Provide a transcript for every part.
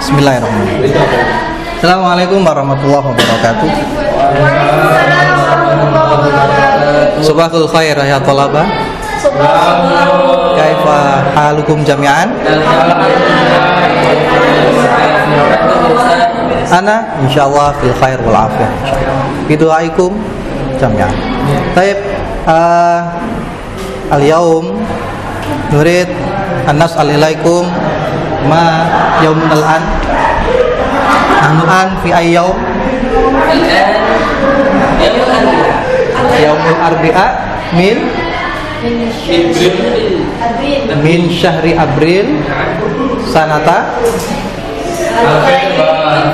Bismillahirrahmanirrahim. Assalamualaikum warahmatullahi wabarakatuh. Subahul khair ya talaba. Kaifa halukum jami'an? Ana insyaallah fil khair wal afiyah. Bidu'aikum jami'an. Baik, al-yaum nurid an-nas'al ilaikum ma yaumul an an fi ayyam yaumul arbi'a min syahri Abril sanata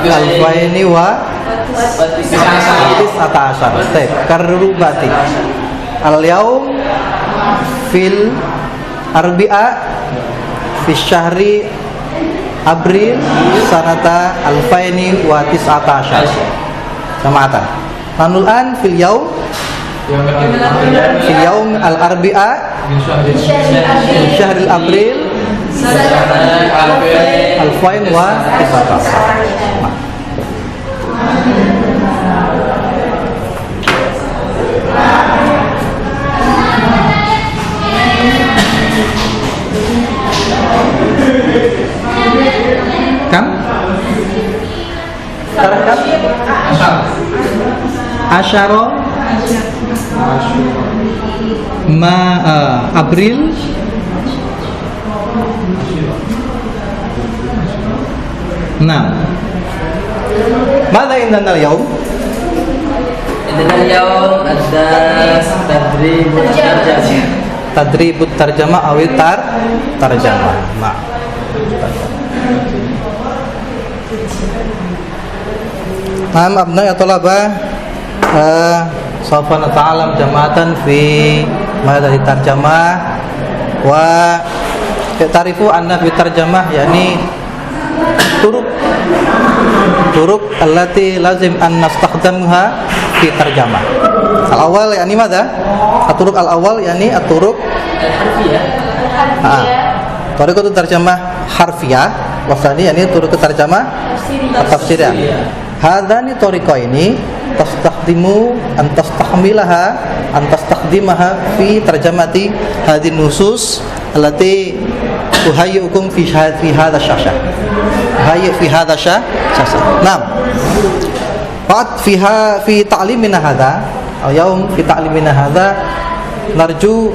alfaini wa tis'ata asyar. Baik, karubati al-yaum fil arbi'a fi syahri Abril sanata alfaini wa tis'ata asyar. Sama'atan. Manul an fil yaum al-arbi'a min syahril Abril alfain wa tis'ata asyar. Kam? Kam? Asyara ma Abril Mada indana al-yawm? Indana al-yawm ada tadribut tarjamah awit tarjamah. Abna ya talaba, sawfa nata'alam jama'atan fi mada tarjamah wa ta'rifu anna fi tarjamah yani turuk allati lazim an nastakhdamuha fi tarjamah. Al-awwal yani mada? At-turuq al-awwal yani at-turuq tariqatu tarjamah harfiyah wa tsani yani turuq tarjamah tafsiriyah. Hadani tariqaini tastakhdimu an tastahmilaha an tastakhdimaha fi tarjamati hadhihi nusus allati tuhayyukum fi hadha syashah. Fi hadha syashah. Naam. Fa'at fi ta'limina hadha al-yawm fi ta'limina hadha narju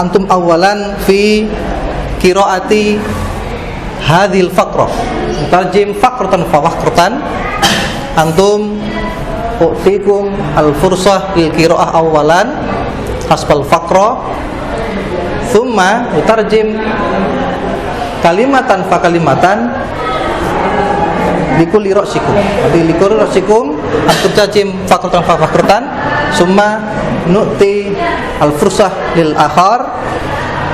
antum awalan fi qiraati hadhil faqrah. Tarjim faqratan fa faqratan antum u'tikum al-fursah lil qiraah awalan hasbal faqrah thumma utarjim kalimatan fa kalimatan likulli ra'sikum. Jadi likulli ra'sikum antum tajim faqratan fa faqratan summa nu'ti al-fursah lil akhar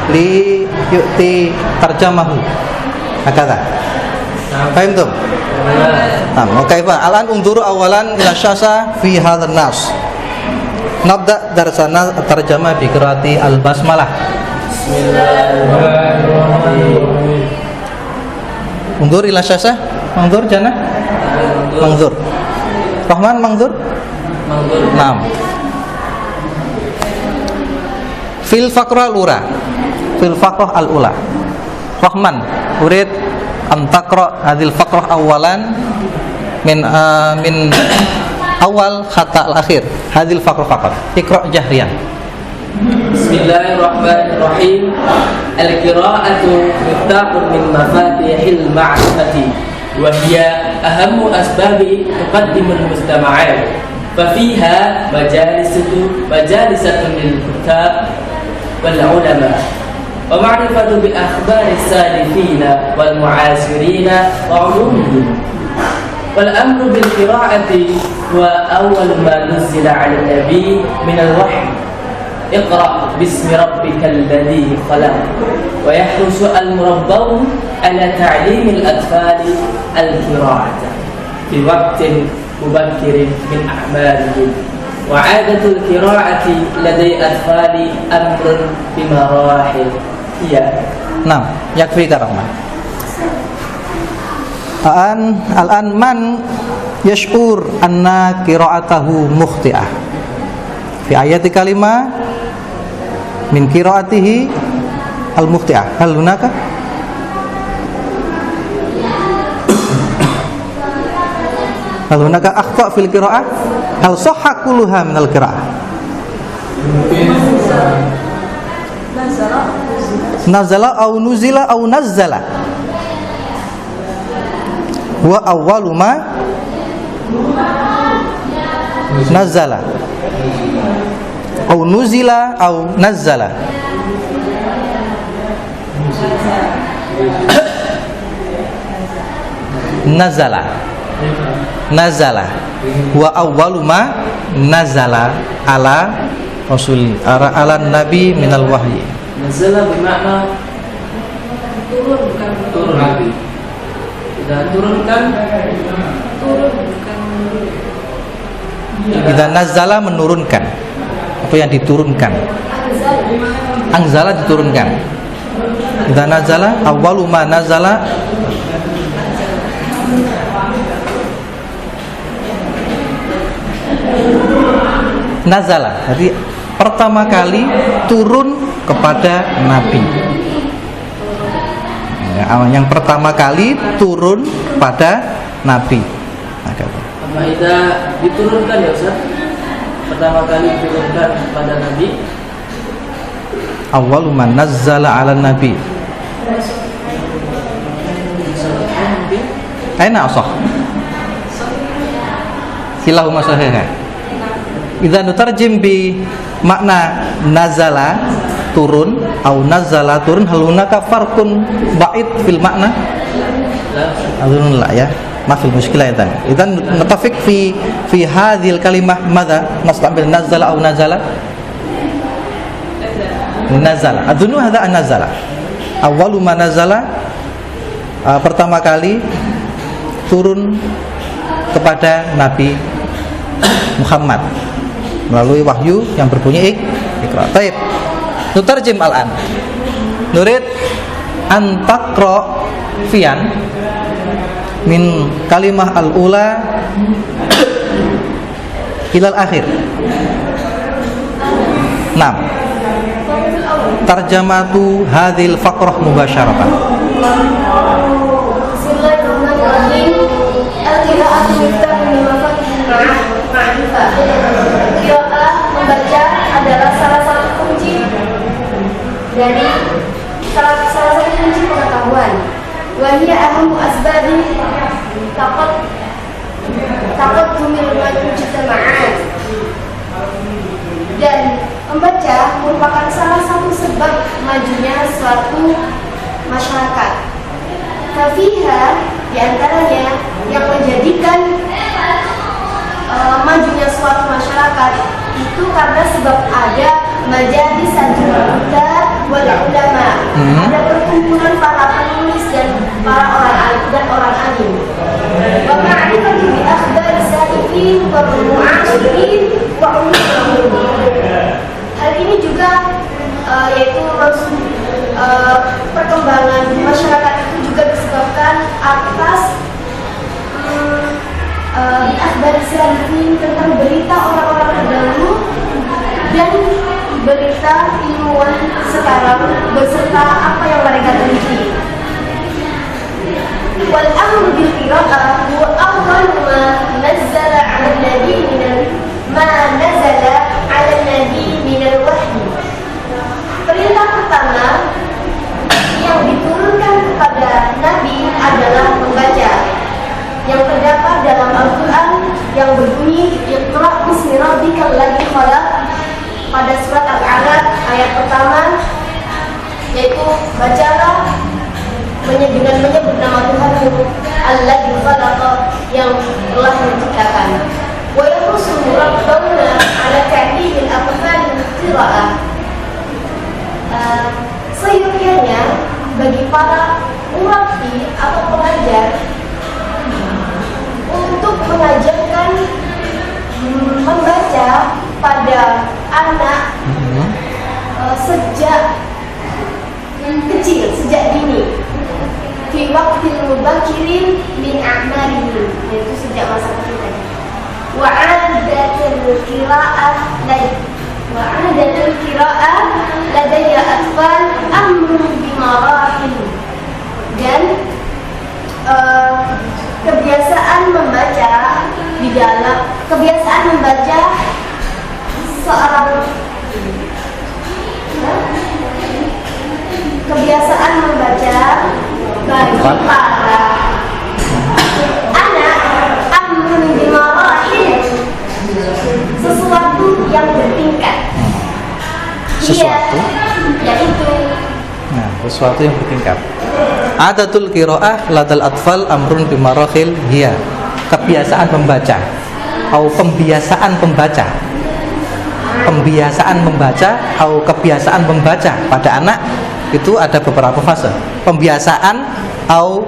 li yu'ti tarjamahu. Hakadha. Paham tuh? Nah, kaifa? Al-an unzuru awalan ila syasa fi hadzal nas. Nabda darsana tarjamah bi qiraati al-basmalah. Bismillahirrahmanirrahim. Unzur ila syasa. Mangzur jana? Mangzur. Rahman mangzur? Mangzur. Naam. Fil faqrah al-ula. Fil faqrah al-ula. Rahman, urid an taqra hadhil faqrah awalan min awal hatta al-akhir. Hadhil faqrah faqat. Iqra jahriyan. Bismillahirrahmanirrahim. Al-qira'atu miftahun min mafatihil ma'rifati wa hiya ahammu asbabi tuqaddimul mustama'at. Fafiha majalisatun lil kitab wal ulama wa ma'rifatu bi akhbaris salifina wal mu'asirina wa 'ulumihim. Wal amru bil qira'ati wa awwal ma nuzila 'ala an-nabi min al-wahyi. Iqra bismi rabbikal ladzi khalaq wa yahrusu al-murabbaw ala ta'limil atfali al-qira'ata fi waqtin mubakkirin min a'malihim wa 'adatul qira'ati ladai atfali amrun bimarahil. Iya. Nah, yakfi Rahman. Al-an man yash'ur anna qira'atahu mukhti'ah fi ayati kalimah min qira'atihi al-mukhti'ah. Hal hunaka akhta' fil qira'ah? Hal sahha kulluha min al-qira'ah? Nazala au nuzila au nazzala. Wa awwalu ma nazala au nuzila au nazzala. Nazala wa awwalu ma nazala ala rasul ala nabi minal wahyi. Nazala bermakna turun, bukan turun. Dan turunkan Idza nazala menurunkan. Apa yang diturunkan? Anzala diturunkan. Idza nazala awwalu ma nazala nazala. Jadi pertama kali turun kepada Nabi. Yang pertama kali turun pada Nabi. Apa itu diturunkan ya Ustaz? Pertama kali diturunkan pada Nabi. Awwalu man nazzala 'ala nabi. Aina asah? Kilahuma sahih. Idza nutarjim bi makna nazala turun au nazala turun, hal hunaka farqun ba'id fil makna? Azunun la ya. Ma fil mushkilah idan. Idan natafiq fi hadhil kalimah madza nastambil nazala au nazala? Nazala. Adunu hadza an-nazala. Awwalu ma nazala, pertama kali turun kepada Nabi Muhammad melalui wahyu yang berbunyi Iqra. Taib. Nutarjim al-an. Nurid an taqra fian min kalimah al-ula ilal akhir. Naam. Tarjamatu hadhil faqrah mubasyaratan. Bismillahirrahmanirrahim. Al-qira'atu miftahun ma'rifah. Qira'ah membaca adalah salah satu kunci dari salah satu kunci pengetahuan. Wa hiya ahammu asbabi taqaddumil mujtama'at. Dan membaca merupakan salah satu sebab majunya suatu masyarakat. Fafiha diantaranya yang menjadikan majunya suatu masyarakat itu karena sebab ada majalis al-ulama wal ulama, ada perkumpulan para penulis dan para orang alim dan orang alim. Wa ma'rifatu bi akhbari salifin wa mu'ashirin wa ulumihim. Hal ini juga yaitu perkembangan masyarakat itu juga disebabkan atas akhbar salafin, tentang berita orang-orang terdahulu dan berita ilmuwan sekarang beserta apa yang mereka teliti. Wal amru bil qira'ah huwa awwal ma nazzala 'ala an-nabi min al-wahyi. Perintah pertama yang diturunkan kepada Nabi adalah membaca, yang terdapat dalam Al-Quran yang berbunyi Iqra' bismi rabbikal ladzi khalaq pada surat Al-Alaq ayat pertama, yaitu bacalah dengan menyebut nama Tuhanmu alladzi khalaq yang telah menciptakan. Wa yarusul rabbuna ala ta'limil aqfal qira'ah. Seyogyanya bagi para murabbi atau pengajar untuk mengajarkan membaca pada anak sejak kecil, sejak dini. Fi waqtil mubakirin min a'marihim, yaitu sejak masa kecil tadi. Wa'adatul qira'ah ladayya atfal amrun bimarahil. Dan kebiasaan membaca bagi para anak amrun bimarahil, sesuatu yang bertingkat. Sesuatu? Yaitu Nah, sesuatu yang bertingkat. Adatul qiraah ladal atfal amrun bimarakhil hiya. Kebiasaan membaca atau pembiasaan membaca. Pembiasaan membaca atau kebiasaan membaca pada anak itu ada beberapa fase. Pembiasaan atau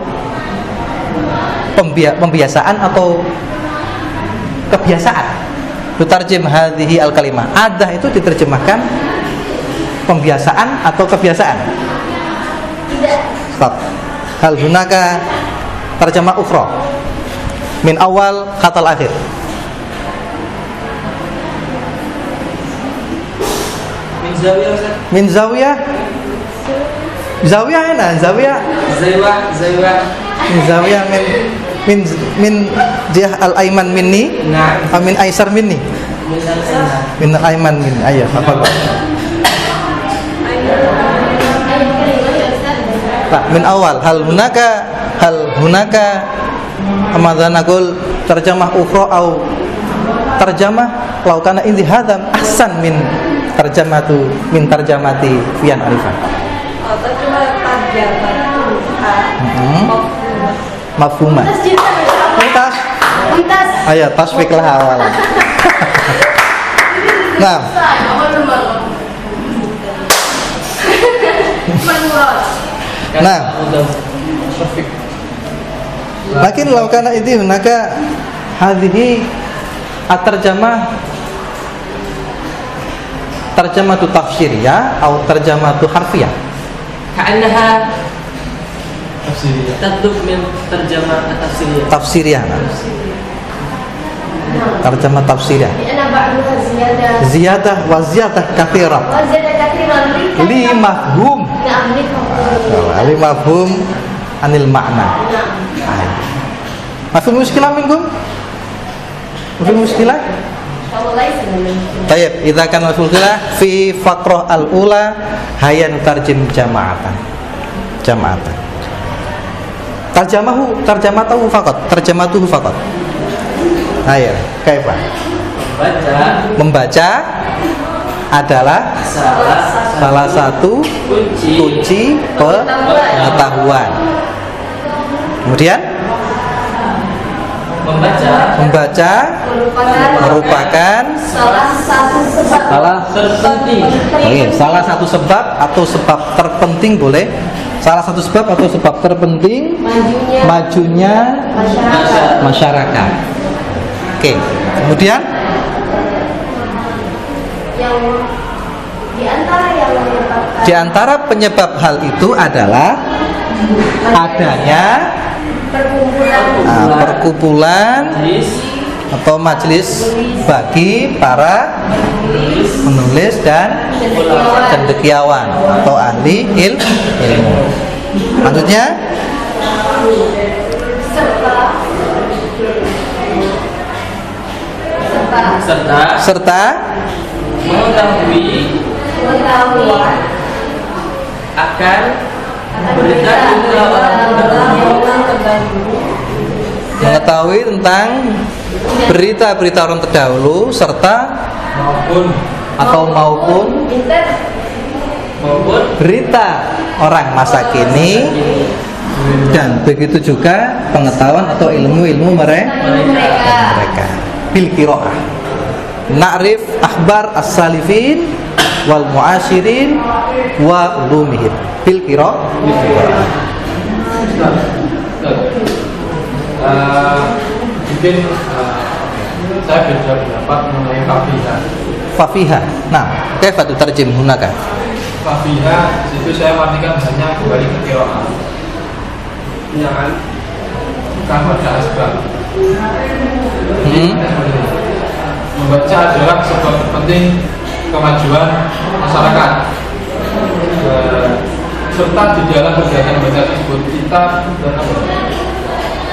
kebiasaan. Tutarjim hadhihi al-kalimah. Adah itu diterjemahkan pembiasaan atau kebiasaan. Stop. Hal hunaka terjemah ukhra min awal khatal akhir. Min zawiyah Ustaz. Min zawiyah. Zawiyah enak, zawiyah. Zawiyah. Min zawiyah min jih al-aiman minni. Nah, Min aisar minni. Min al-aiman minni. Ayo, apa? Min awal hal hunaka amadhan aqul terjemah ukhra au terjemah law kana indi hadam ahsan min tarjamati fian arifan. Mafhumah. Muntas. Ayo tasfiklah awalan. Nah. Nah, makin laukana itu hunaka hadhihi tarjamatu tafsiriyah atau tarjamatu harfiyah. Ka'annaha tatlub min tarjamah tafsiriyah. Tafsiriyah. Tarjamah tafsiriyah. Ziyadah wa ziyadah katsirah. Li mafhum. Li mafhum anil makna. Mafhum muskilah minkum? Mafhum muskilah? Baik, idza kana muskilah fi faqrah al-ula hayya nutarjim jama'atan. Tarjamatuhu faqat. Ayo, kaifa? Membaca adalah salah satu kunci pengetahuan. Kemudian membaca merupakan salah satu sebab atau sebab terpenting boleh. Salah satu sebab atau sebab terpenting majunya masyarakat. Oke, kemudian di antara penyebab hal itu adalah adanya perkumpulan atau majelis bagi para penulis dan cendekiawan atau ahli ilmu. Maksudnya serta mengetahui akan mengetahui tentang berita-berita orang terdahulu serta maupun berita orang masa kini, dan begitu juga pengetahuan atau ilmu-ilmu mereka. Bil qiraah na'rif akhbar as-salifin wal mu'asyirin wa ulumihim bil qiraah. Mungkin saya beda pendapat mengenai Fafihah. Nah, kaifa tutarjim hunaka? Fafihah itu saya artikan hanya kembali ke qiraah. Ya kan? kan pada asbab. Membaca adalah sebab penting kemajuan masyarakat. Serta di dalam kegiatan baca tersebut kita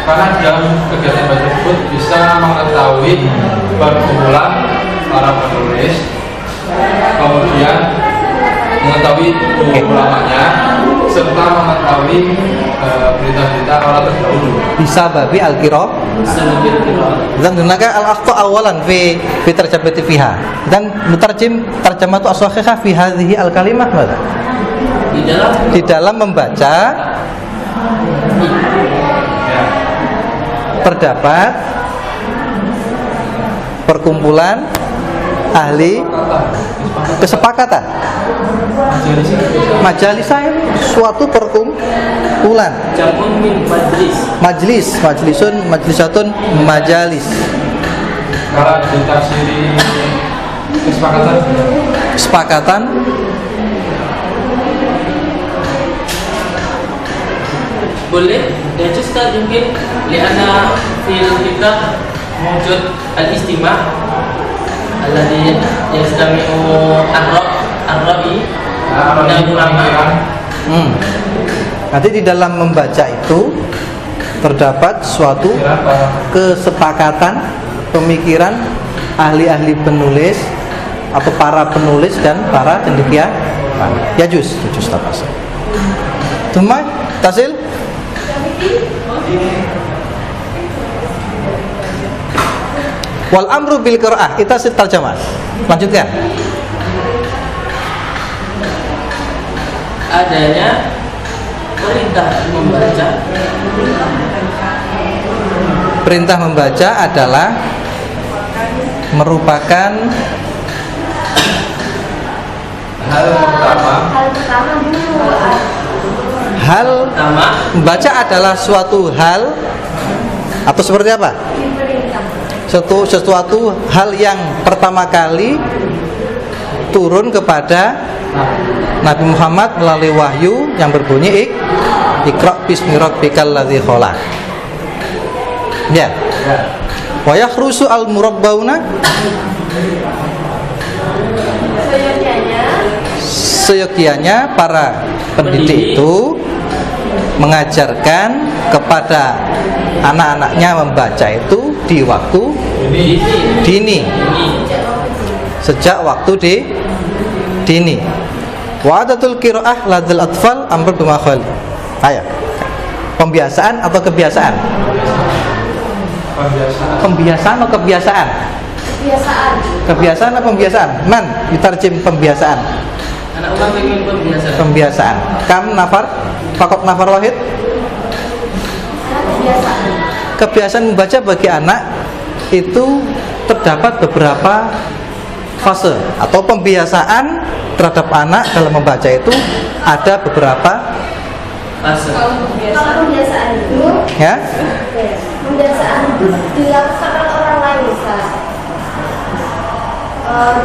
karena dalam kegiatan baca tersebut bisa mengetahui perkumpulan para penulis, kemudian mengetahui ulamanya, serta mengetahui berita-berita orang terdahulu. Bisa babi al-qira. Dan gunakan al-akhta awalan fi tarjamati fiha. Dan mutarjim tarjamatu as-sahihah fi hadhihi al-kalimah mana? Di dalam membaca terdapat perkumpulan ahli kesepakatan. Majalis saya suatu perkumpulan. Jamun min majlis. Majlisatun majalis. Kalau ditafsiri Kesepakatan boleh dan juga mungkin liana fil kita wujud al-istima' alladhi yastami'u ar-ra'i dan ulama. Nanti di dalam membaca itu terdapat suatu kesepakatan pemikiran ahli-ahli penulis atau para penulis dan para cendekia. Ya juz tapas. Tuma tasil. Wal amru bil qiraah, kita terjemah. Lanjutkan. Adanya perintah membaca. Perintah membaca adalah merupakan hal pertama dulu. hal membaca adalah suatu hal atau seperti apa? Sesuatu hal yang pertama kali turun kepada Nabi Muhammad melalui wahyu yang berbunyi Iqra bismi rabbikal ladzi khalaq. Ya. Wa yakhrusu al murabbauna, seyogianya para pendidik itu mengajarkan kepada anak-anaknya membaca itu di waktu dini, sejak waktu dini. Wa'adatul qiraah ladal atfal amr bima khali. Ayo. Pembiasaan atau kebiasaan? Pembiasaan atau kebiasaan? Kebiasaan atau pembiasaan? Man ditarjim pembiasaan. Anak ulang ingin pembiasaan. Pembiasaan. Kam nafar? Fakot nafar wahid? Kebiasaan membaca bagi anak itu terdapat beberapa fase atau pembiasaan terhadap anak dalam membaca itu ada beberapa Fase. Kalau pembiasaan itu, ya. pembiasaan itu dilakukan oleh orang lain, Ustaz.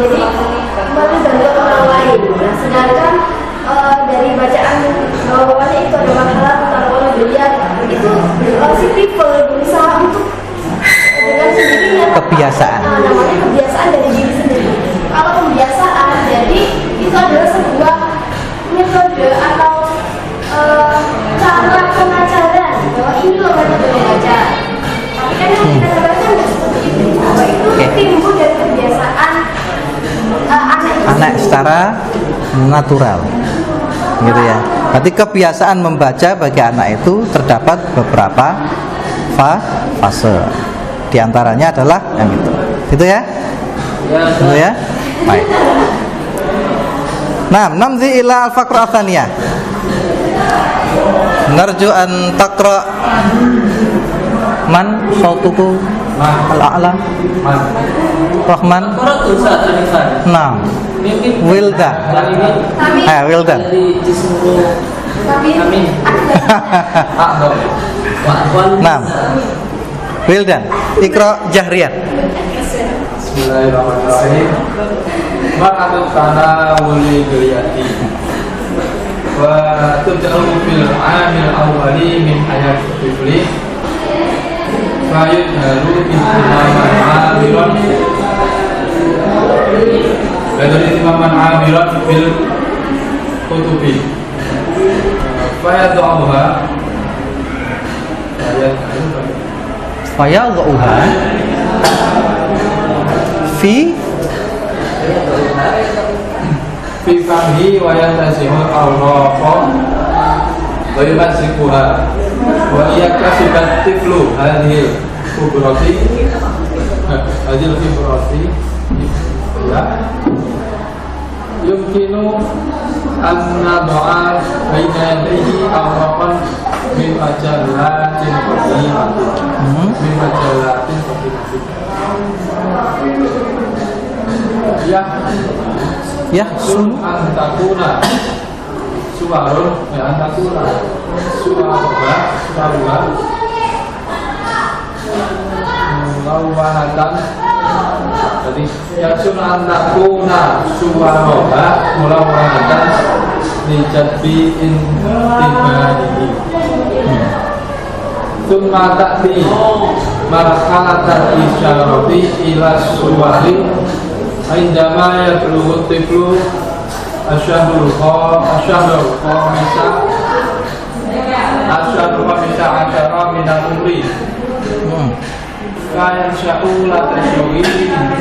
Jadi kembali dari orang lain. Nah, sedangkan dari bacaan bawahnya itu ada masalah tentang orang beliau itu si people berusaha untuk dengan sendirinya. Kebiasaan. Namanya kebiasaan dari diri sendiri. Kalau pembiasaan, jadi itu adalah sebuah metode atau cara pengajaran bahwa ini loh metode membaca. Tapi kan yang kita katakan tidak seperti itu. Bahwa itu timbul dari kebiasaan Anak secara natural, gitu ya. Berarti kebiasaan membaca bagi anak itu terdapat beberapa fase. Di antaranya adalah yang itu. Gitu ya? Gitu ya? Baik. Nah, namzi ila al-faqra ats-tsaniyah. Narju an taqra man sautuku al-a'la Rahman. Nah, Wildan. Wildan. Nah, Wildan. Iqra jahriyat. Bismillahirrahmanirrahim. Ma'atut tanawuli biliyati wa tubda'u bil amil awwali min hayat tifli fayud haru ihtimaman amiran bil kutubi fayad'uha fayad'uha fi fahmi wa yantasimu awraqa wa yumsikuha wa yakasibat tiflu hadhil kubrati ya yumkinu an nad'a baina yadayhi awraqan min majallatin qadimatin ya sun antakuna suwarun ya antakuna suwarun mulawahatan. Jadi ya sun antakuna suwaroha mulawahatan lijadbi intibadihi thumma ta'ti marhalatan isyarati ila suwari indama yablughu tiflu asyahrul khamisa asyara minal umri kayan sya'ula tasyawi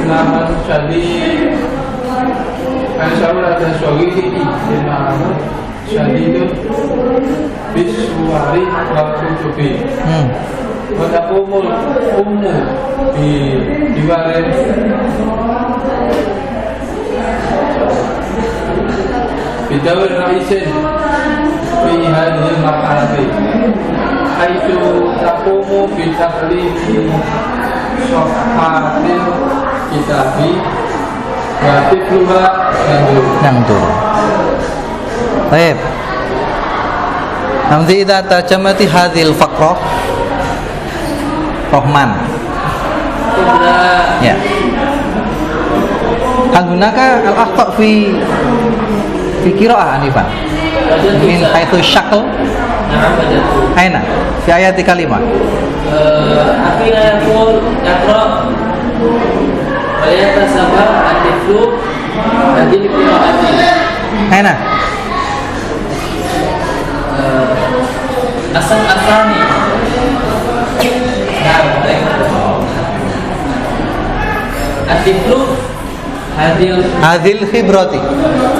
naman syadid kayan sya'ula tasyawi naman syadidun biswari wal kutubi wa taqumul ummu diwarin bidawir ra'isin fi hadhil marhalati haitsu taqumu bi taqlidi safhatil kitabi wa tifluha yandur. Baik. Nanti idza tajamati hadhil faqrah Rahman. Ya. Hal hunaka al-akhta fi qira'ah anifan. Min haitsu syakl. Aina fi ayati kalimah. Akhirnya yaqul yaqra wa yatasabba at-tiflu hadil qira'ati. Aina asani. At-tiflu hadil khibrati.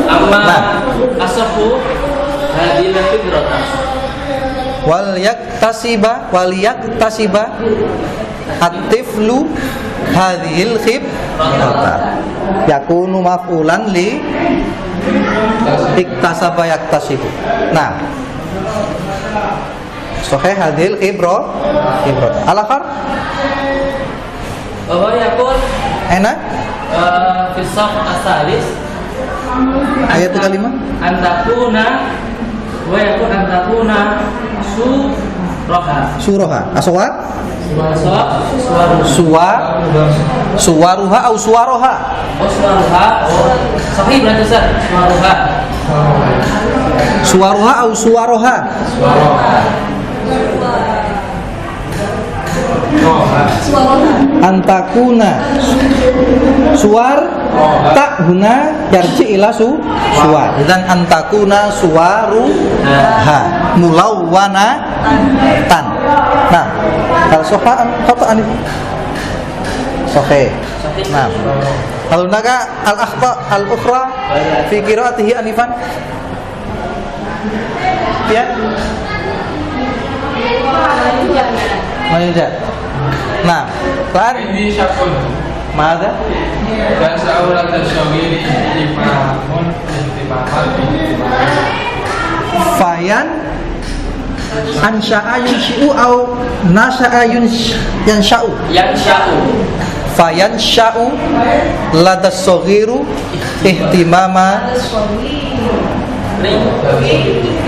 amma asafu hadil khibrati wal yaktasiba at-tiflu hadhil khibrata yakunu maf'ulan li iktasaba yaktasibu. Nah, sahih hadhil khibrat al-akhar bahwa yaqul enak fi saf asalis ayat kalimah antakuna wa yakun antakuna suraha aswat suwaruha atau suwaroha sahih berarti Ustaz suwaruha atau suwaroha antakuna suwar tak guna yarji ila suwar dan antakuna suwaru ha mulawwana tan. Nah, kalau sofa kata anif sohe. Nah, kalau naga al akhta al ukhra fi qiraatihi anifan ya mana. Nah, kan ini syakun mana? dan saurat tasyawiri imamun Fayan ansha'a yunshi'u au nasha'a yansha'u. Fayan sya'u ladas soghiru ihtimama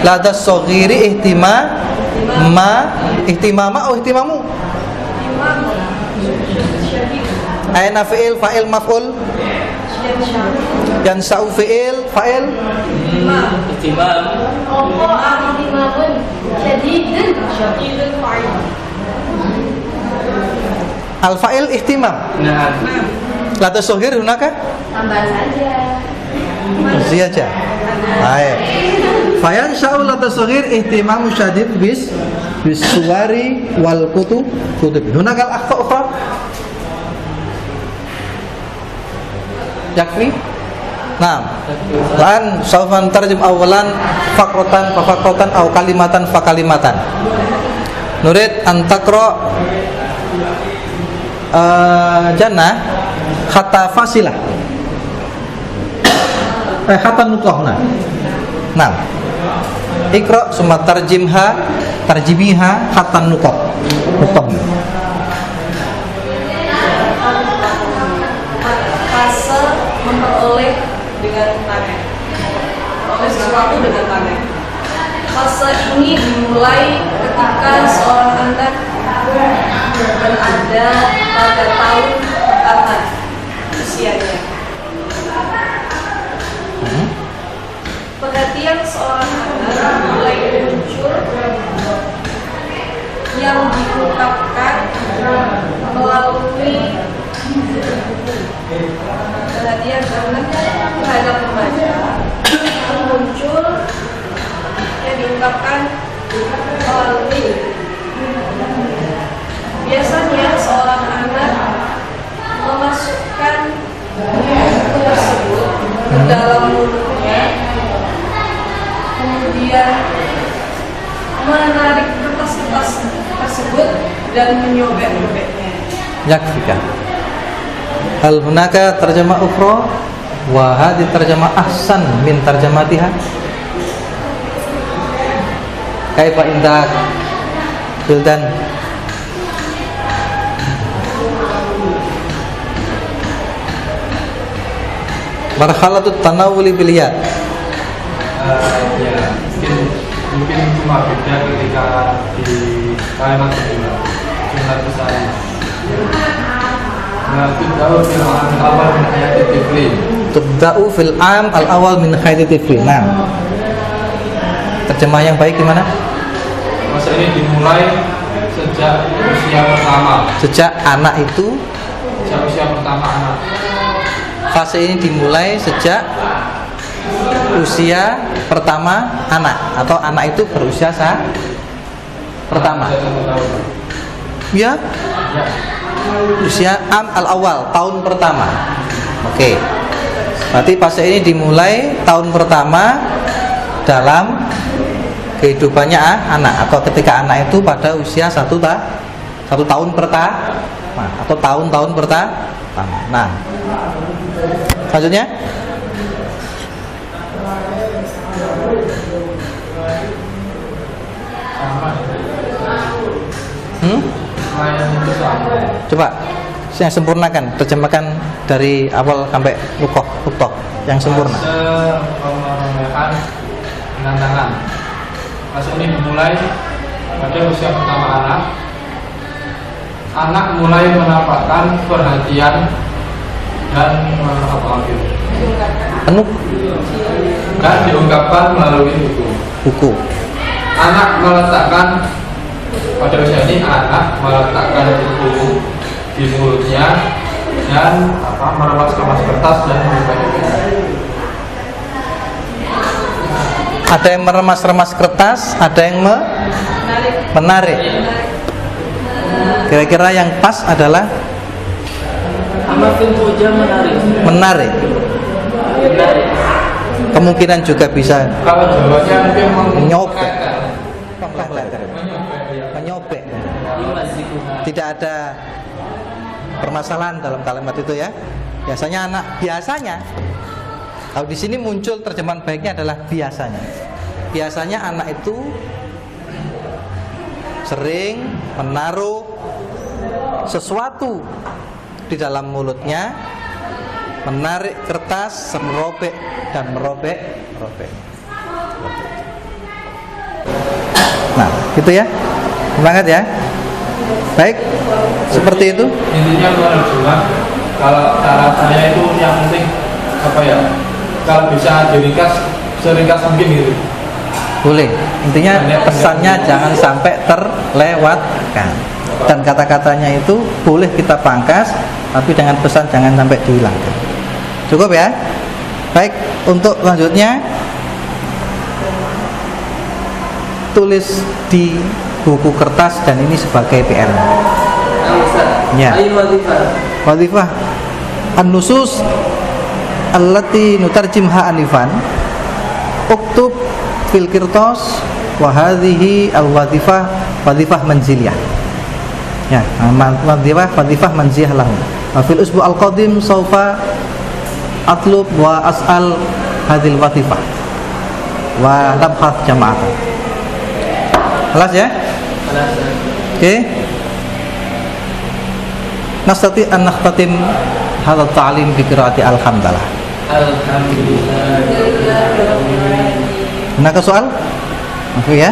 ladas soghiri ihtimama atau ihtimamu. Aina fi'il fa'il maf'ul yansha'u fi'il fa'il ihtimam ihtimamun syadidun fa'il Al-fa'il ihtimam. Nah, La tasghir hunaka Tambah saja. ziyada. Baik. Fayan sya'ul la tasghir ihtimam syadid bis suwari wal kutub. Hunaka al-akhta ukhra. Yakfi? Naam. Lan sawfan tarjim awalan faqratan fa faqratan aw kalimatan fa kalimatan. Nurid an taqra jannah hatta fasilah. Hatta nuqahna. Naam. Iqra summa tarjimiha hatta nuqah. Fase memperoleh dengan tangan, oleh sesuatu dengan tangan. Fase ini dimulai ketika seorang anak berada pada tahun pertama usianya. Perhatian seorang anak mulai muncul yang diungkapkan melalui perhatian anak terhadap remaja yang muncul yang diungkapkan melalui biasanya seorang anak memasukkan buku tersebut ke dalam mulutnya, kemudian menarik kertas-kertas tersebut dan menyobek-nyobeknya. Yakfika. Hal hunaka tarjamah ukhra wa hadhihi tarjamah ahsan min tarjamatiha. Kaifa indak Bildan? Marhalatut tanawuli bil yad. ya mungkin cuma beda ketika di kalimat kedua jumlah besar. Nah, tubda'u fil am al-awwal min hayati tifli. Tubda'u fil am al-awwal min hayati tifli. Nah, terjemah yang baik gimana? Masa ini dimulai sejak usia pertama. Sejak anak itu, Sejak usia pertama anak. fase ini dimulai sejak usia pertama anak, atau anak itu berusia pertama. Usia 1 tahun. Ya, Ya. usia am al-awal, tahun pertama. Oke. Berarti fase ini dimulai tahun pertama dalam kehidupannya anak, atau ketika anak itu pada usia 1 tahun pertama atau tahun-tahun pertama. Nah, selanjutnya Sama. hmm? Layan itu sama. Coba yang sempurnakan, terjemahkan dari awal sampai lukoh yang sempurna. Pemeromehan dengan tangan. Fase ini dimulai pada usia pertama anak. Anak mulai mendapatkan perhatian dan Penuh dan diungkapkan melalui buku. Anak meletakkan pada usia ini anak meletakkan buku di mulutnya dan meremas-remas kertas dan membacanya. Ada yang meremas-remas kertas, ada yang menarik. Kira-kira yang pas adalah Amafin puja menarik. menarik. Kemungkinan juga bisa Kalau jawabannya mungkin menyobek. menyobek. Menyobek. Yumazikuha. Tidak ada permasalahan dalam kalimat itu ya. Biasanya kalau di sini muncul terjemahan baiknya adalah biasanya. Biasanya anak itu sering menaruh sesuatu di dalam mulutnya, menarik kertas, merobek dan merobek. Nah, gitu ya. Semangat ya. Baik, seperti itu. Intinya menurut Juma, kalau cara saya itu yang penting apa ya? Kalau bisa diringkas seringkas mungkin gitu. Boleh. Intinya pesannya jangan sampai terlewatkan. Dan kata-katanya itu boleh kita pangkas, tapi dengan pesan jangan sampai dihilangkan. Cukup ya? Baik, untuk selanjutnya tulis di buku kertas dan ini sebagai PR. Ya. Ayo Wadifah an-nusus allati nutarjimha anifan uktub fil qirtas wa hadhihi al-wadifah wadifah manziliyah. Ya, wadifah manziliyah lahu. Wa fil usbu' al-qadim sawfa atlub wa as'al hadhil wadifah wa nabhath jama'atan. Jelas ya? Oke. Nastati an nakhtatim hadha ta'lim bi qiraati alhamdulillah. Alhamdulillah. Nak soal? Oke ya.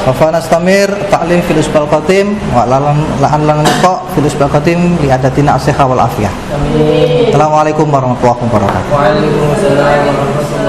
Fa nastamir ta'lim fil usbal qadim wa la'an lan naqa fil usbal qadim li adatina as-sihah wal afiyah. Amin. Assalamualaikum warahmatullahi wabarakatuh. Waalaikumsalam warahmatullahi wabarakatuh.